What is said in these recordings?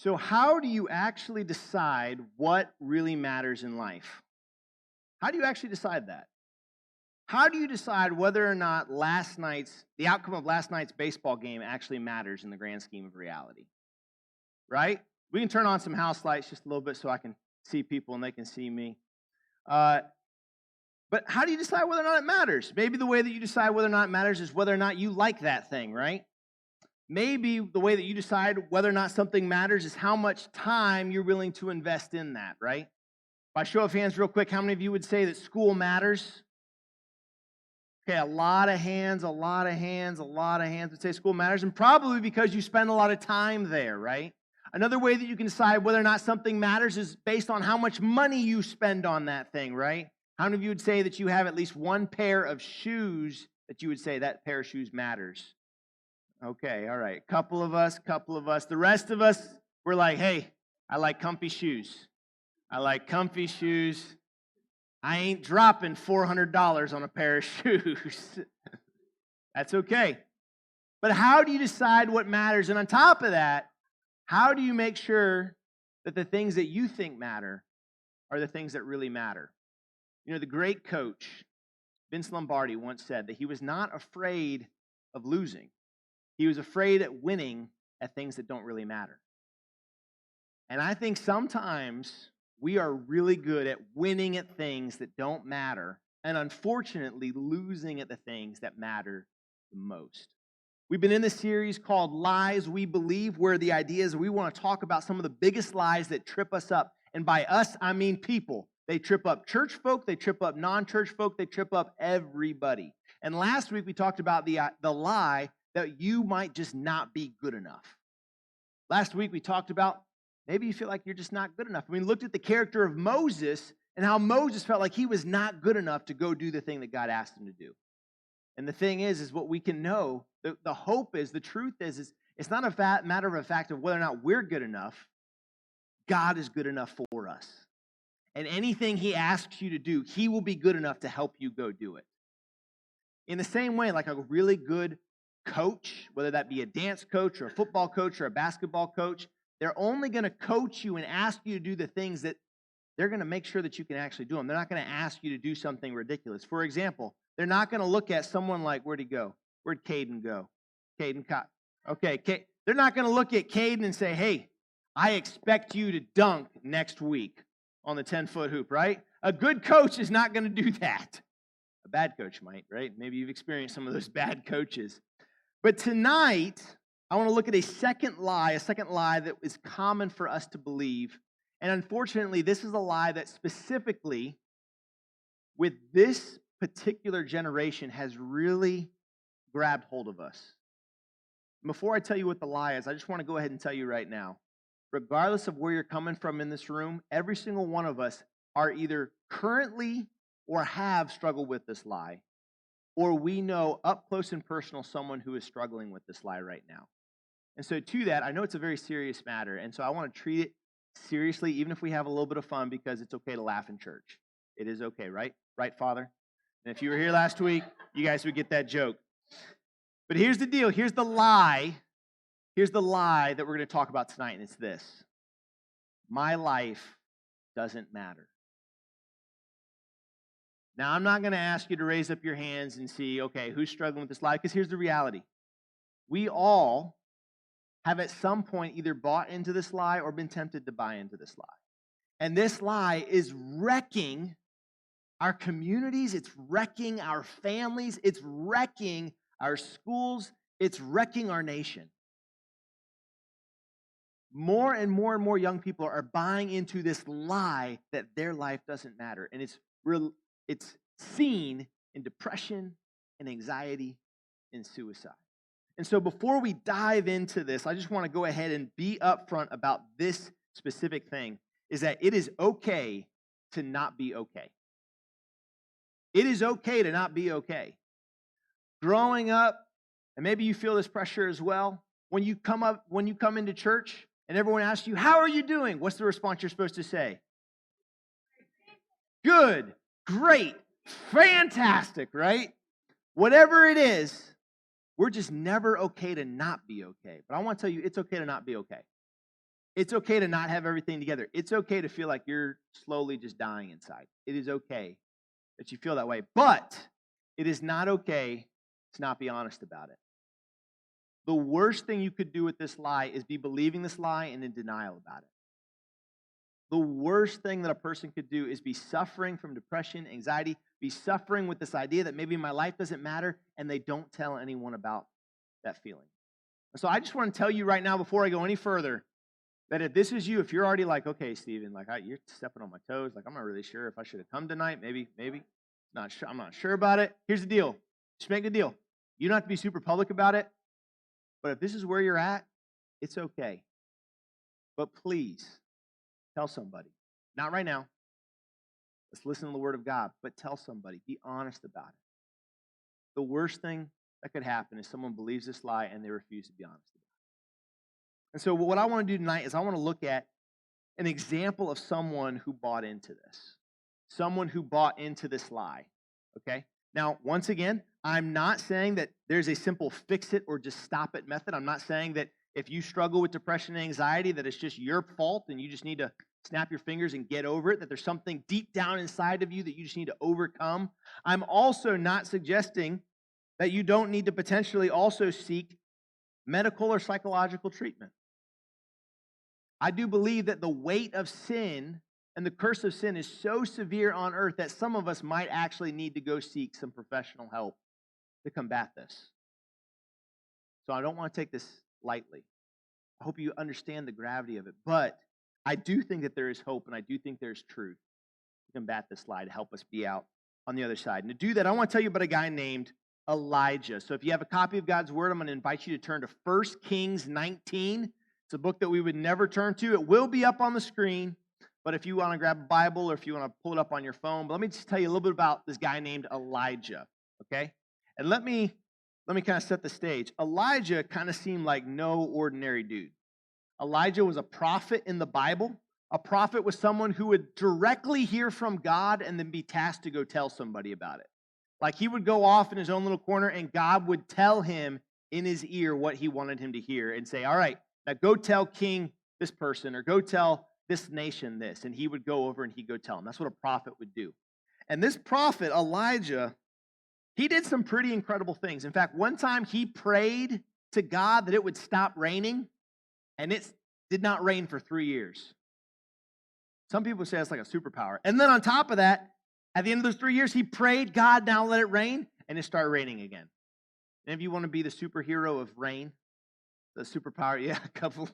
So, how do you actually decide what really matters in life? How do you actually decide that? How do you decide whether or not the outcome of last night's baseball game actually matters in the grand scheme of reality? Right? We can turn on some house lights just a little bit so I can see people and they can see me. Uh, but how do you decide whether or not it matters? Maybe the way that you decide whether or not it matters is whether or not you like that thing, right? Maybe the way that you decide whether or not something matters is how much time you're willing to invest in that, right? By show of hands, real quick, how many of you would say that school matters? Okay, a lot of hands would say school matters, and probably because you spend a lot of time there, right? Another way that you can decide whether or not something matters is based on how much money you spend on that thing, right? How many of you would say that you have at least one pair of shoes that you would say that pair of shoes matters? Okay, all right. Couple of us. The rest of us, we're like, hey, I like comfy shoes. I ain't dropping $400 on a pair of shoes. That's okay. But how do you decide what matters? And on top of that, how do you make sure that the things that you think matter are the things that really matter? You know, the great coach, Vince Lombardi, once said that he was not afraid of losing. He was afraid at winning at things that don't really matter. And I think sometimes we are really good at winning at things that don't matter, and unfortunately losing at the things that matter the most. We've been in this series called Lies We Believe, where the idea is we want to talk about some of the biggest lies that trip us up. And by us, I mean people. They trip up church folk, they trip up non-church folk, they trip up everybody. And last week we talked about the lie that you might just not be good enough. Last week we talked about maybe you feel like you're just not good enough. We looked at the character of Moses and how Moses felt like he was not good enough to go do the thing that God asked him to do. And the thing is what we can know, the hope is, the truth is it's not a matter of a fact of whether or not we're good enough. God is good enough for us. And anything he asks you to do, he will be good enough to help you go do it. In the same way, like a really good coach, whether that be a dance coach or a football coach or a basketball coach, they're only going to coach you and ask you to do the things that they're going to make sure that you can actually do them. They're not going to ask you to do something ridiculous. For example, they're not going to look at someone like, where'd he go? Where'd Caden go? Okay, they're not going to look at Caden and say, hey, I expect you to dunk next week on the 10-foot hoop, right? A good coach is not going to do that. A bad coach might, right? Maybe you've experienced some of those bad coaches. But tonight, I want to look at a second lie that is common for us to believe. And unfortunately, this is a lie that specifically, with this particular generation, has really grabbed hold of us. Before I tell you what the lie is, I just want to go ahead and tell you right now, regardless of where you're coming from in this room, every single one of us are either currently or have struggled with this lie, or we know up close and personal someone who is struggling with this lie right now. And so to that, I know it's a very serious matter, and so I want to treat it seriously, even if we have a little bit of fun, because it's okay to laugh in church. It is okay, right? Right, Father? And if you were here last week, you guys would get that joke. But here's the deal. Here's the lie. Here's the lie that we're going to talk about tonight, and it's this. My life doesn't matter. Now, I'm not going to ask you to raise up your hands and see, okay, who's struggling with this lie, because here's the reality. We all have at some point either bought into this lie or been tempted to buy into this lie. And this lie is wrecking our communities, it's wrecking our families, it's wrecking our schools, it's wrecking our nation. More and more young people are buying into this lie that their life doesn't matter. And it's seen in depression and anxiety and suicide. And so before we dive into this, I just want to go ahead and be upfront about this specific thing, is that it is okay to not be okay. It is okay to not be okay. Growing up, and maybe you feel this pressure as well, when you come into church and everyone asks you, how are you doing? What's the response you're supposed to say? Good, great, fantastic, right? Whatever it is, we're just never okay to not be okay. But I want to tell you, it's okay to not be okay. It's okay to not have everything together. It's okay to feel like you're slowly just dying inside. It is okay that you feel that way. But it is not okay to not be honest about it. The worst thing you could do with this lie is be believing this lie and in denial about it. The worst thing that a person could do is be suffering from depression, anxiety, be suffering with this idea that maybe my life doesn't matter, and they don't tell anyone about that feeling. So I just want to tell you right now, before I go any further, that if this is you, if you're already like, okay, Stephen, like you're stepping on my toes, like I'm not really sure if I should have come tonight, maybe, not sure, I'm not sure about it. Here's the deal. Just make the deal. You don't have to be super public about it, but if this is where you're at, it's okay. But please, tell somebody. Not right now. Let's listen to the word of God, but tell somebody. Be honest about it. The worst thing that could happen is someone believes this lie and they refuse to be honest about it. And so what I want to do tonight is I want to look at an example of someone who bought into this. Someone who bought into this lie. Okay? Now, once again, I'm not saying that there's a simple fix it or just stop it method. I'm not saying that if you struggle with depression and anxiety, that it's just your fault and you just need to snap your fingers and get over it, that there's something deep down inside of you that you just need to overcome. I'm also not suggesting that you don't need to potentially also seek medical or psychological treatment. I do believe that the weight of sin and the curse of sin is so severe on earth that some of us might actually need to go seek some professional help to combat this. So I don't want to take this lightly. I hope you understand the gravity of it. But I do think that there is hope, and I do think there's truth to combat this lie, to help us be out on the other side. And to do that, I want to tell you about a guy named Elijah. So if you have a copy of God's Word, I'm going to invite you to turn to 1 Kings 19. It's a book that we would never turn to. It will be up on the screen, but if you want to grab a Bible or if you want to pull it up on your phone, but let me just tell you a little bit about this guy named Elijah, okay? And let me kind of set the stage. Elijah kind of seemed like no ordinary dude. Elijah was a prophet in the Bible. A prophet was someone who would directly hear from God and then be tasked to go tell somebody about it. Like he would go off in his own little corner and God would tell him in his ear what he wanted him to hear and say, all right, now go tell king this person or go tell this nation this. And he would go over and he'd go tell him. That's what a prophet would do. And this prophet, Elijah, he did some pretty incredible things. In fact, one time he prayed to God that it would stop raining, and it did not rain for 3 years. Some people say that's like a superpower. And then on top of that, at the end of those 3 years, he prayed, God, now let it rain, and it started raining again. And if you want to be the superhero of rain, the superpower, yeah, a couple,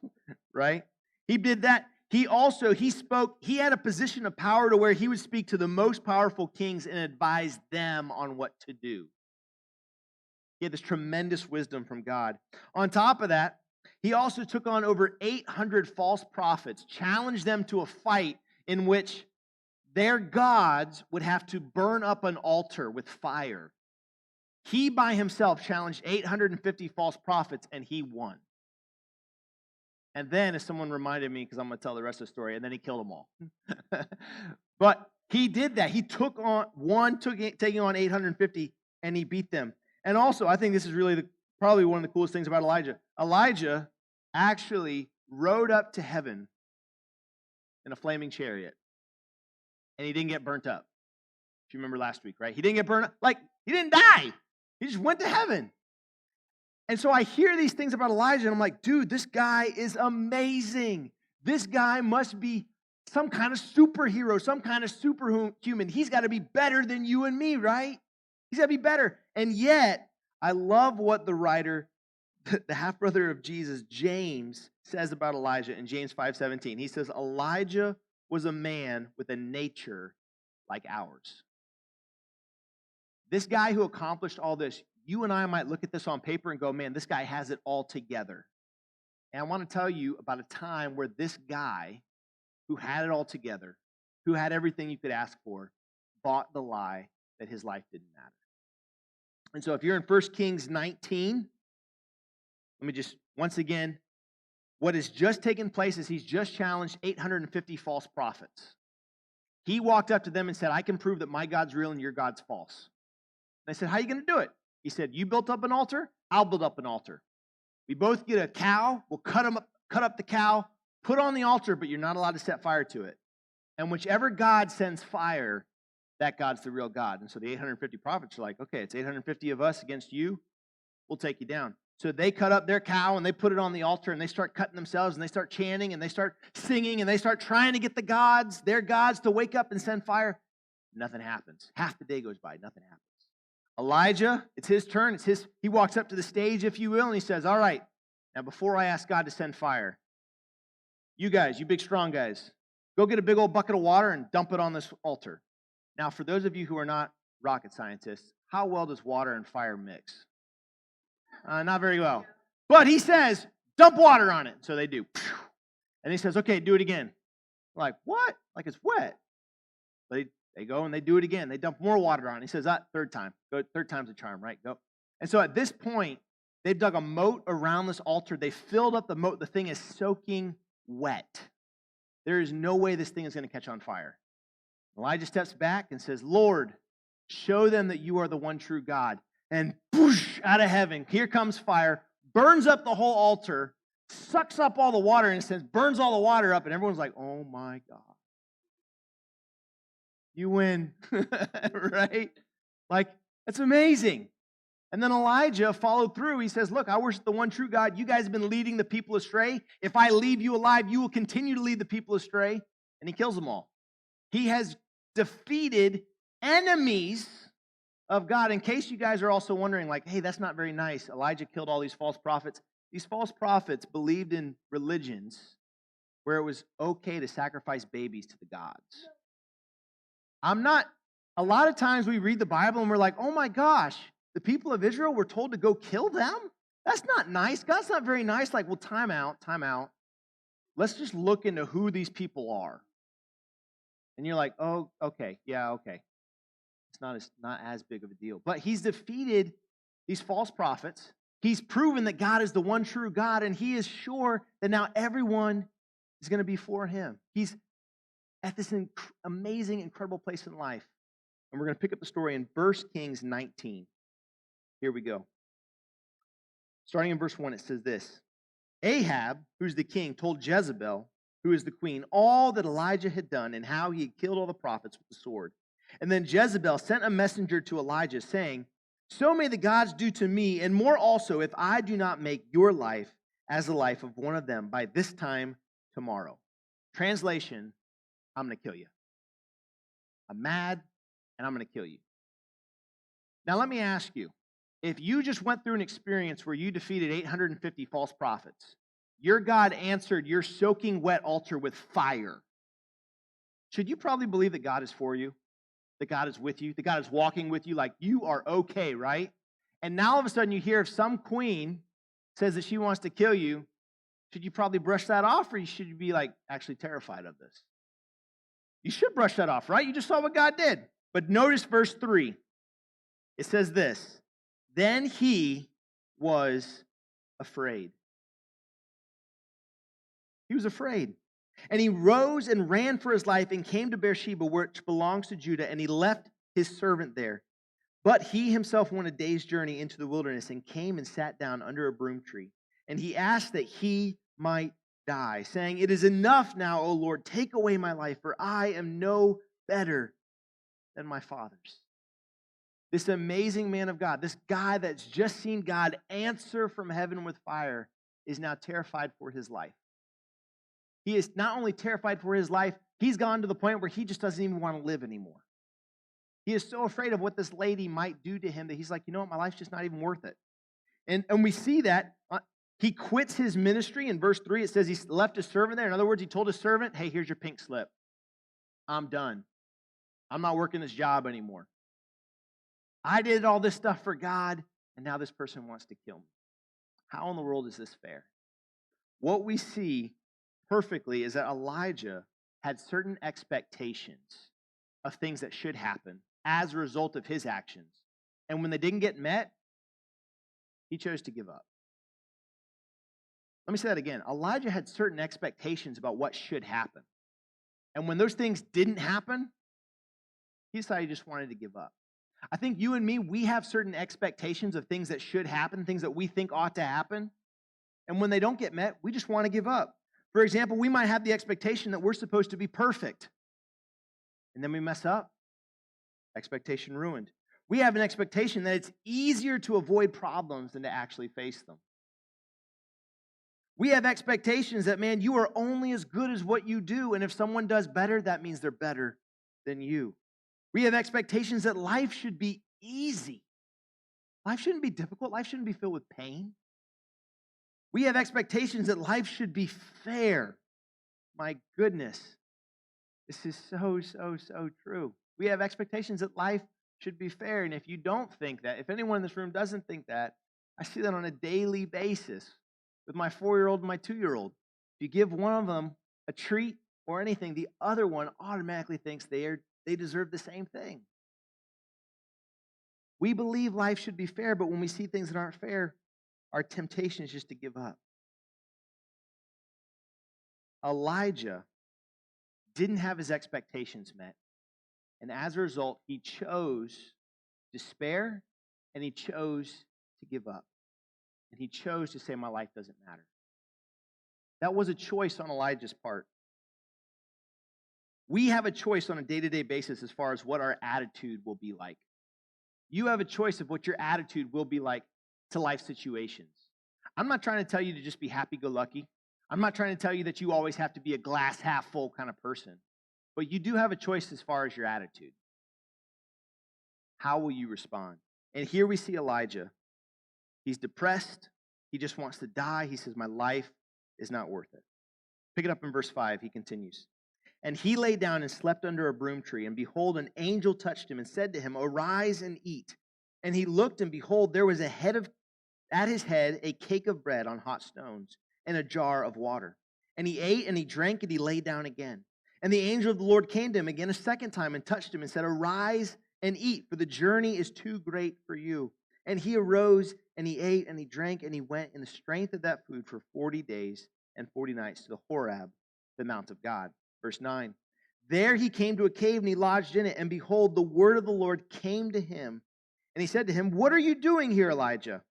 right? He did that. He had a position of power to where he would speak to the most powerful kings and advise them on what to do. He had this tremendous wisdom from God. On top of that, he also took on over 800 false prophets, challenged them to a fight in which their gods would have to burn up an altar with fire. He by himself challenged 850 false prophets, and he won. And then, as someone reminded me, because I'm going to tell the rest of the story, and then he killed them all. But he did that. He taking on 850, and he beat them. And also, I think this is really probably one of the coolest things about Elijah. Elijah actually rode up to heaven in a flaming chariot, and he didn't get burnt up. If you remember last week, right? He didn't get burnt up. Like, he didn't die. He just went to heaven. And so I hear these things about Elijah, and I'm like, dude, this guy is amazing. This guy must be some kind of superhero, some kind of superhuman. He's got to be better than you and me, right? He's got to be better. And yet, I love what the writer, the half-brother of Jesus, James, says about Elijah in James 5:17. He says, Elijah was a man with a nature like ours. This guy who accomplished all this, you and I might look at this on paper and go, man, this guy has it all together. And I want to tell you about a time where this guy who had it all together, who had everything you could ask for, bought the lie that his life didn't matter. And so if you're in 1 Kings 19, let me just, once again, what has just taken place is he's just challenged 850 false prophets. He walked up to them and said, I can prove that my God's real and your God's false. And they said, how are you going to do it? He said, you built up an altar, I'll build up an altar. We both get a cow, we'll cut up the cow, put on the altar, but you're not allowed to set fire to it. And whichever God sends fire, that God's the real God. And so the 850 prophets are like, okay, it's 850 of us against you. We'll take you down. So they cut up their cow and they put it on the altar and they start cutting themselves and they start chanting and they start singing and they start trying to get their gods to wake up and send fire. Nothing happens. Half the day goes by, nothing happens. Elijah, it's his turn. He walks up to the stage, if you will, and he says, all right, now before I ask God to send fire, you guys, you big strong guys, go get a big old bucket of water and dump it on this altar. Now, for those of you who are not rocket scientists, how well does water and fire mix? Not very well. But he says, dump water on it. So they do. And he says, okay, do it again. We're like, what? Like it's wet. They go and they do it again. They dump more water on it. He says, third time. Go, third time's a charm, right? Go. And so at this point, they've dug a moat around this altar. They filled up the moat. The thing is soaking wet. There is no way this thing is going to catch on fire. Elijah steps back and says, Lord, show them that you are the one true God. And whoosh, out of heaven, here comes fire, burns up the whole altar, sucks up all the water, and says, burns all the water up, and everyone's like, oh my God. You win, right? Like, that's amazing. And then Elijah followed through. He says, look, I worship the one true God. You guys have been leading the people astray. If I leave you alive, you will continue to lead the people astray. And he kills them all. He has defeated enemies of God. In case you guys are also wondering, like, hey, that's not very nice. Elijah killed all these false prophets. These false prophets believed in religions where it was okay to sacrifice babies to the gods. A lot of times we read the Bible and we're like, oh my gosh, the people of Israel were told to go kill them? That's not nice. God's not very nice. Like, well, time out. Let's just look into who these people are. And you're like, oh, okay, yeah, okay. It's not as big of a deal. But he's defeated these false prophets. He's proven that God is the one true God, and he is sure that now everyone is going to be for him. He's at this amazing, incredible place in life. And we're going to pick up the story in 1 Kings 19. Here we go. Starting in verse 1, it says this. Ahab, who's the king, told Jezebel, who is the queen, all that Elijah had done and how he had killed all the prophets with the sword. And then Jezebel sent a messenger to Elijah, saying, so may the gods do to me, and more also, if I do not make your life as the life of one of them by this time tomorrow. Translation, I'm going to kill you. I'm mad, and I'm going to kill you. Now let me ask you, if you just went through an experience where you defeated 850 false prophets, your God answered your soaking wet altar with fire, should you probably believe that God is for you? That God is with you? That God is walking with you? Like, you are okay, right? And now all of a sudden you hear if some queen says that she wants to kill you, should you probably brush that off, or should you be like actually terrified of this? You should brush that off, right? You just saw what God did. But notice verse 3. It says this, then he was afraid. He was afraid. And he rose and ran for his life and came to Beersheba, which belongs to Judah, and he left his servant there. But he himself went a day's journey into the wilderness and came and sat down under a broom tree. And he asked that he might die, saying, it is enough now, O Lord, take away my life, for I am no better than my fathers. This amazing man of God, this guy that's just seen God answer from heaven with fire, is now terrified for his life. He is not only terrified for his life, he's gone to the point where he just doesn't even want to live anymore. He is so afraid of what this lady might do to him that he's like, you know what, my life's just not even worth it. And we see that he quits his ministry. In verse 3, it says he left his servant there. In other words, he told his servant, hey, here's your pink slip. I'm done. I'm not working this job anymore. I did all this stuff for God, and now this person wants to kill me. How in the world is this fair? What we see perfectly is that Elijah had certain expectations of things that should happen as a result of his actions. And when they didn't get met, he chose to give up. Let me say that again. Elijah had certain expectations about what should happen. And when those things didn't happen, he decided he just wanted to give up. I think you and me, we have certain expectations of things that should happen, things that we think ought to happen. And when they don't get met, we just want to give up. For example, we might have the expectation that we're supposed to be perfect, and then we mess up. Expectation ruined. We have an expectation that it's easier to avoid problems than to actually face them. We have expectations that, man, you are only as good as what you do, and if someone does better, that means they're better than you. We have expectations that life should be easy. Life shouldn't be difficult. Life shouldn't be filled with pain. We have expectations that life should be fair. My goodness, this is so true. We have expectations that life should be fair, and if you don't think that, if anyone in this room doesn't think that, I see that on a daily basis with my 4-year-old and my 2-year-old. If you give one of them a treat or anything, the other one automatically thinks they deserve the same thing. We believe life should be fair, but when we see things that aren't fair, our temptation is just to give up. Elijah didn't have his expectations met, and as a result, he chose despair, and he chose to give up. And he chose to say, my life doesn't matter. That was a choice on Elijah's part. We have a choice on a day-to-day basis as far as what our attitude will be like. You have a choice of what your attitude will be like to life situations. I'm not trying to tell you to just be happy-go-lucky. I'm not trying to tell you that you always have to be a glass half full kind of person. But you do have a choice as far as your attitude. How will you respond? And here we see Elijah. He's depressed. He just wants to die. He says, my life is not worth it. Pick it up in verse 5. He continues. And he lay down and slept under a broom tree. And behold, an angel touched him and said to him, arise and eat. And he looked, and behold, there was at his head a cake of bread on hot stones and a jar of water. And he ate and he drank and he lay down again. And the angel of the Lord came to him again a second time and touched him and said, arise and eat, for the journey is too great for you. And he arose and he ate and he drank and he went in the strength of that food for 40 days and 40 nights to the Horeb, the mount of God. Verse 9. There he came to a cave and he lodged in it. And behold, the word of the Lord came to him. And he said to him, what are you doing here, Elijah?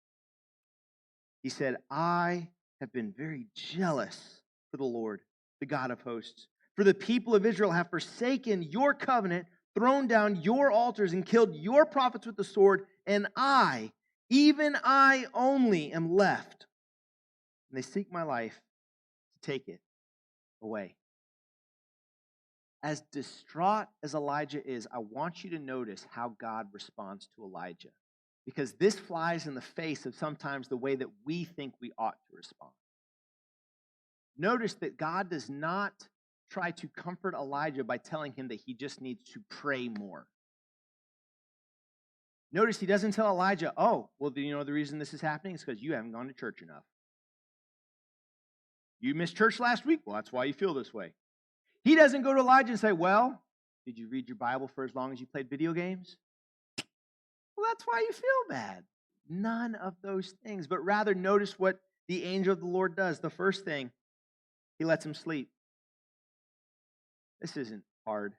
He said, I have been very jealous for the Lord, the God of hosts. For the people of Israel have forsaken your covenant, thrown down your altars, and killed your prophets with the sword, and I, even I only, am left. And they seek my life to take it away. As distraught as Elijah is, I want you to notice how God responds to Elijah. Because this flies in the face of sometimes the way that we think we ought to respond. Notice that God does not try to comfort Elijah by telling him that he just needs to pray more. Notice he doesn't tell Elijah, oh, well, you know the reason this is happening is because you haven't gone to church enough. You missed church last week? Well, that's why you feel this way. He doesn't go to Elijah and say, well, did you read your Bible for as long as you played video games? Well, that's why you feel bad. None of those things, but rather notice what the angel of the Lord does. The first thing, he lets him sleep. This isn't hard.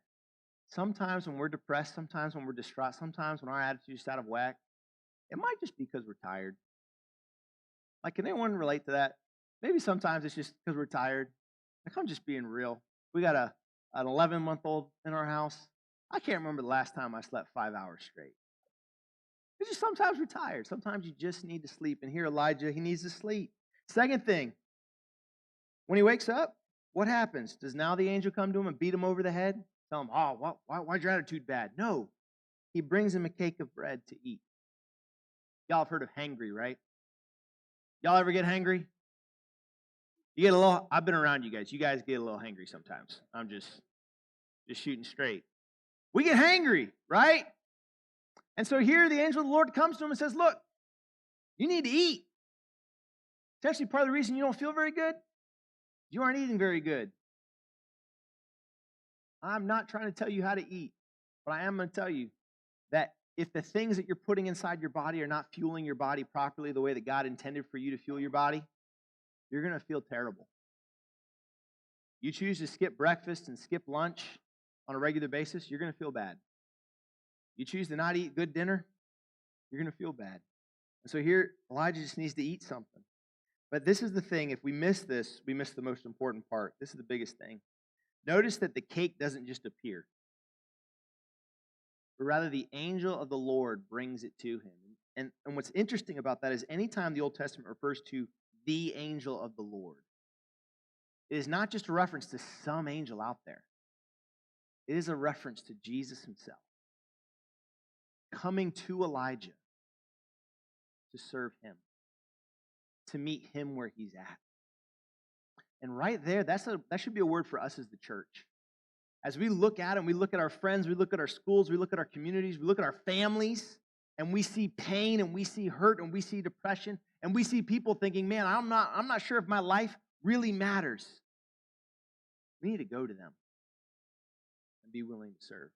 Sometimes when we're depressed, sometimes when we're distraught, sometimes when our attitude is out of whack, it might just be because we're tired. Like, can anyone relate to that? Maybe sometimes it's just because we're tired. Like, I'm just being real. We got an 11-month-old in our house. I can't remember the last time I slept 5 hours straight. It's just sometimes we're tired. Sometimes you just need to sleep. And here Elijah, he needs to sleep. Second thing, when he wakes up, what happens? Does now the angel come to him and beat him over the head? Tell him, oh, why's your attitude bad? No. He brings him a cake of bread to eat. Y'all have heard of hangry, right? Y'all ever get hangry? You get a little, I've been around you guys. You guys get a little hangry sometimes. I'm just shooting straight. We get hangry, right? And so here the angel of the Lord comes to him and says, look, you need to eat. It's actually part of the reason you don't feel very good. You aren't eating very good. I'm not trying to tell you how to eat, but I am going to tell you that if the things that you're putting inside your body are not fueling your body properly the way that God intended for you to fuel your body, you're going to feel terrible. You choose to skip breakfast and skip lunch on a regular basis, you're going to feel bad. You choose to not eat good dinner, you're going to feel bad. And so here, Elijah just needs to eat something. But this is the thing. If we miss this, we miss the most important part. This is the biggest thing. Notice that the cake doesn't just appear, but rather the angel of the Lord brings it to him. And what's interesting about that is anytime the Old Testament refers to the angel of the Lord, it is not just a reference to some angel out there. It is a reference to Jesus himself coming to Elijah to serve him, to meet him where he's at. And right there, that should be a word for us as the church. As we look at him, we look at our friends, we look at our schools, we look at our communities, we look at our families, and we see pain and we see hurt and we see depression and we see people thinking, man, I'm not sure if my life really matters. We need to go to them and be willing to serve.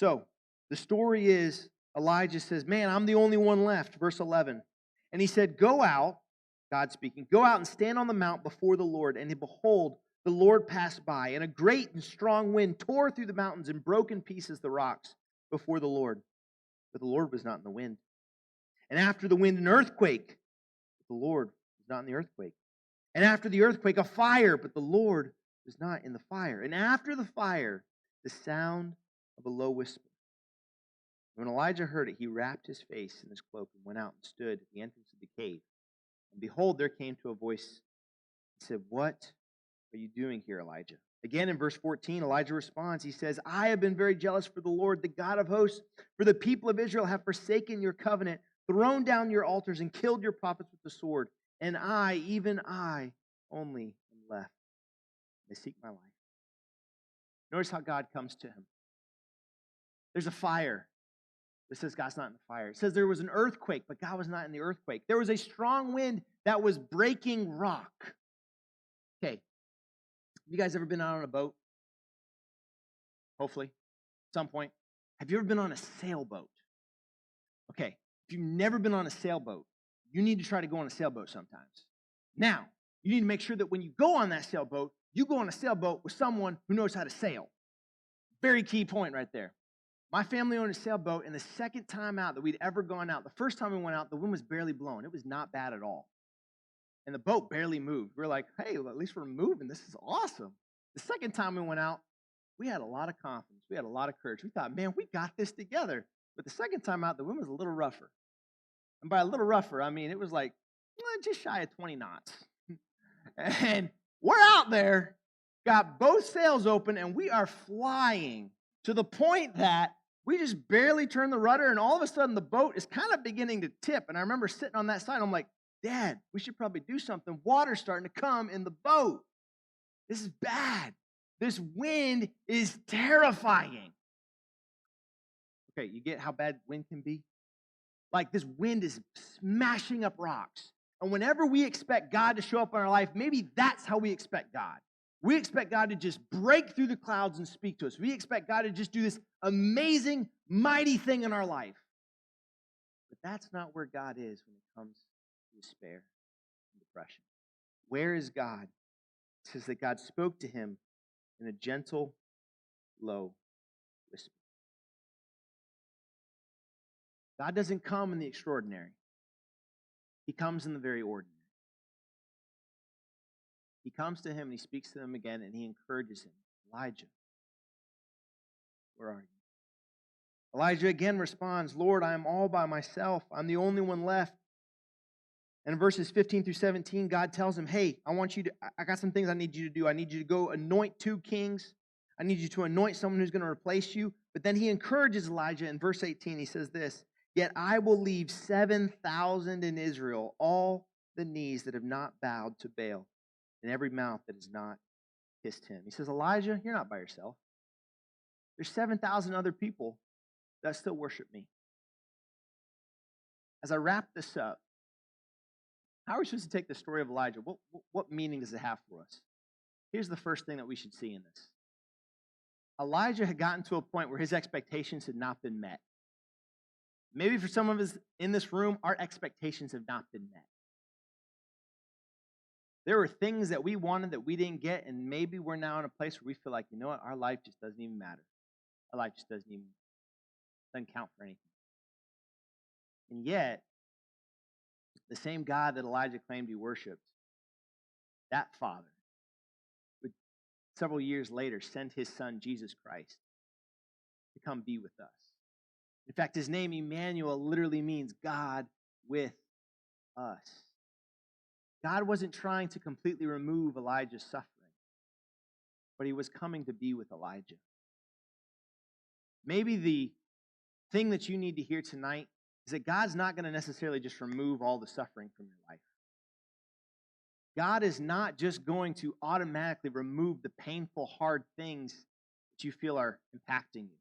So the story is Elijah says, man, I'm the only one left, verse 11. And he said, go out, God speaking, go out and stand on the mount before the Lord. And behold, the Lord passed by, and a great and strong wind tore through the mountains and broke in pieces the rocks before the Lord. But the Lord was not in the wind. And after the wind, an earthquake. But the Lord was not in the earthquake. And after the earthquake, a fire. But the Lord was not in the fire. And after the fire, the sound of a low whisper. When Elijah heard it, he wrapped his face in his cloak and went out and stood at the entrance of the cave. And behold, there came to a voice that said, what are you doing here, Elijah? Again, in verse 14, Elijah responds. He says, I have been very jealous for the Lord, the God of hosts, for the people of Israel have forsaken your covenant, thrown down your altars, and killed your prophets with the sword. And I, even I, only am left. They seek my life. Notice how God comes to him. There's a fire. It says God's not in the fire. It says there was an earthquake, but God was not in the earthquake. There was a strong wind that was breaking rock. Okay. Have you guys ever been out on a boat? Hopefully, at some point. Have you ever been on a sailboat? Okay. If you've never been on a sailboat, you need to try to go on a sailboat sometimes. Now, you need to make sure that when you go on that sailboat, you go on a sailboat with someone who knows how to sail. Very key point right there. My family owned a sailboat, and the second time out that we'd ever gone out, the first time we went out, the wind was barely blowing. It was not bad at all. And the boat barely moved. We were like, hey, well, at least we're moving. This is awesome. The second time we went out, we had a lot of confidence. We had a lot of courage. We thought, man, we got this together. But the second time out, the wind was a little rougher. And by a little rougher, I mean it was like just shy of 20 knots. And we're out there, got both sails open, and we are flying to the point that we just barely turn the rudder, and all of a sudden the boat is kind of beginning to tip. And I remember sitting on that side, I'm like, Dad, we should probably do something. Water's starting to come in the boat. This is bad. This wind is terrifying. Okay, you get how bad wind can be? Like this wind is smashing up rocks. And whenever we expect God to show up in our life, maybe that's how we expect God. We expect God to just break through the clouds and speak to us. We expect God to just do this amazing, mighty thing in our life. But that's not where God is when it comes to despair and depression. Where is God? It says that God spoke to him in a gentle, low whisper. God doesn't come in the extraordinary. He comes in the very ordinary. He comes to him and he speaks to him again and he encourages him. Elijah, where are you? Elijah again responds, Lord, I am all by myself. I'm the only one left. And in verses 15 through 17, God tells him, hey, I got some things I need you to do. I need you to go anoint 2 kings. I need you to anoint someone who's going to replace you. But then he encourages Elijah in verse 18. He says this, yet I will leave 7,000 in Israel, all the knees that have not bowed to Baal, and every mouth that has not kissed him. He says, Elijah, you're not by yourself. There's 7,000 other people that still worship me. As I wrap this up, how are we supposed to take the story of Elijah? What meaning does it have for us? Here's the first thing that we should see in this. Elijah had gotten to a point where his expectations had not been met. Maybe for some of us in this room, our expectations have not been met. There were things that we wanted that we didn't get, and maybe we're now in a place where we feel like, you know what, our life just doesn't even matter. Our life just doesn't count for anything. And yet, The same God that Elijah claimed he worshiped, that Father, would several years later send his son, Jesus Christ, to come be with us. In fact, his name, Emmanuel, literally means God with us. God wasn't trying to completely remove Elijah's suffering, but he was coming to be with Elijah. Maybe the thing that you need to hear tonight is that God's not going to necessarily just remove all the suffering from your life. God is not just going to automatically remove the painful, hard things that you feel are impacting you.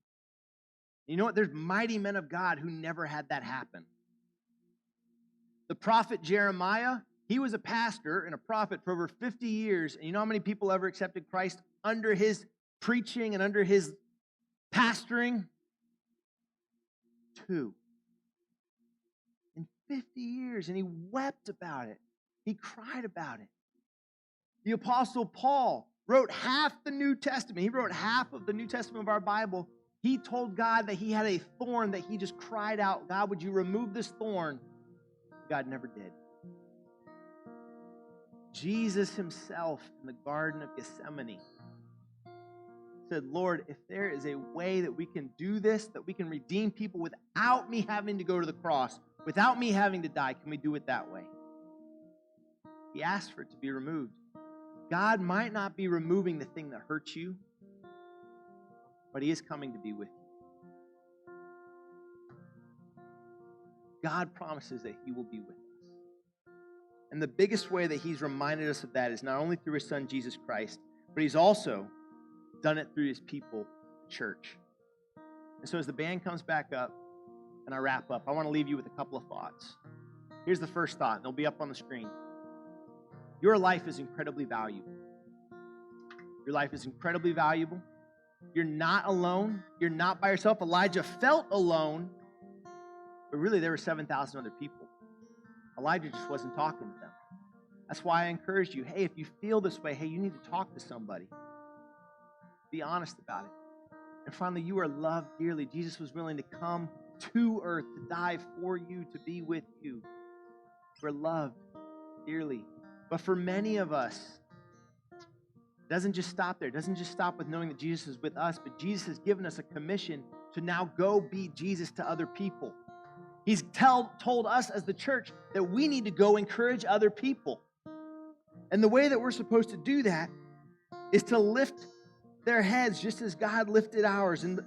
You know what? There's mighty men of God who never had that happen. The prophet Jeremiah, he was a pastor and a prophet for over 50 years. And you know how many people ever accepted Christ under his preaching and under his pastoring? 2. In 50 years. And he wept about it. He cried about it. The Apostle Paul wrote half the New Testament. He wrote half of the New Testament of our Bible. He told God that he had a thorn that he just cried out, God, would you remove this thorn? God never did. Jesus himself in the Garden of Gethsemane said, Lord, if there is a way that we can do this, that we can redeem people without me having to go to the cross, without me having to die, can we do it that way? He asked for it to be removed. God might not be removing the thing that hurts you, but he is coming to be with you. God promises that he will be with us. And the biggest way that he's reminded us of that is not only through his son, Jesus Christ, but he's also done it through his people, the church. And so as the band comes back up and I wrap up, I want to leave you with a couple of thoughts. Here's the first thought, and they'll be up on the screen. Your life is incredibly valuable. Your life is incredibly valuable. You're not alone. You're not by yourself. Elijah felt alone, but really there were 7,000 other people. Elijah just wasn't talking to them. That's why I encouraged you, hey, if you feel this way, hey, you need to talk to somebody. Be honest about it. And finally, you are loved dearly. Jesus was willing to come to earth to die for you, to be with you. We're loved dearly. But for many of us, it doesn't just stop there. It doesn't just stop with knowing that Jesus is with us, but Jesus has given us a commission to now go be Jesus to other people. He's told us as the church that we need to go encourage other people. And the way that we're supposed to do that is to lift their heads just as God lifted ours. And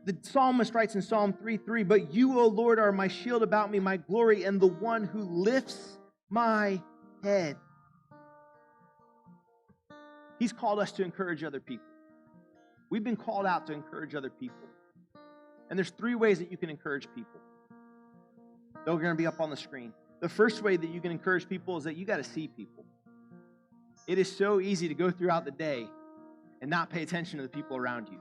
the psalmist writes in Psalm 3:3, but you, O Lord, are my shield about me, my glory, and the one who lifts my head. He's called us to encourage other people. We've been called out to encourage other people. And there's 3 ways that you can encourage people. They're going to be up on the screen. The first way that you can encourage people is that you got to see people. It is so easy to go throughout the day and not pay attention to the people around you.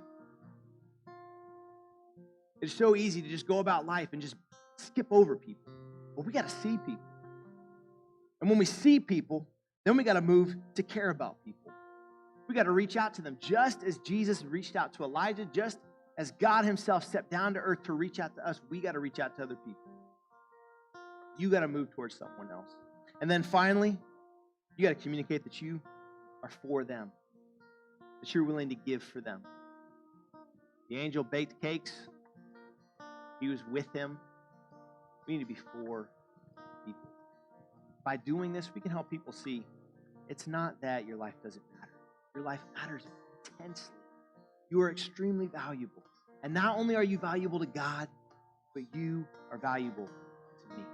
It's so easy to just go about life and just skip over people. But we got to see people. And when we see people, then we got to move to care about people. We got to reach out to them just as Jesus reached out to Elijah, just as God himself stepped down to earth to reach out to us, we got to reach out to other people. You got to move towards someone else. And then finally, you got to communicate that you are for them, that you're willing to give for them. The angel baked cakes. He was with him. We need to be for people. By doing this, we can help people see it's not that your life doesn't matter. Your life matters intensely. You are extremely valuable. And not only are you valuable to God, but you are valuable to me.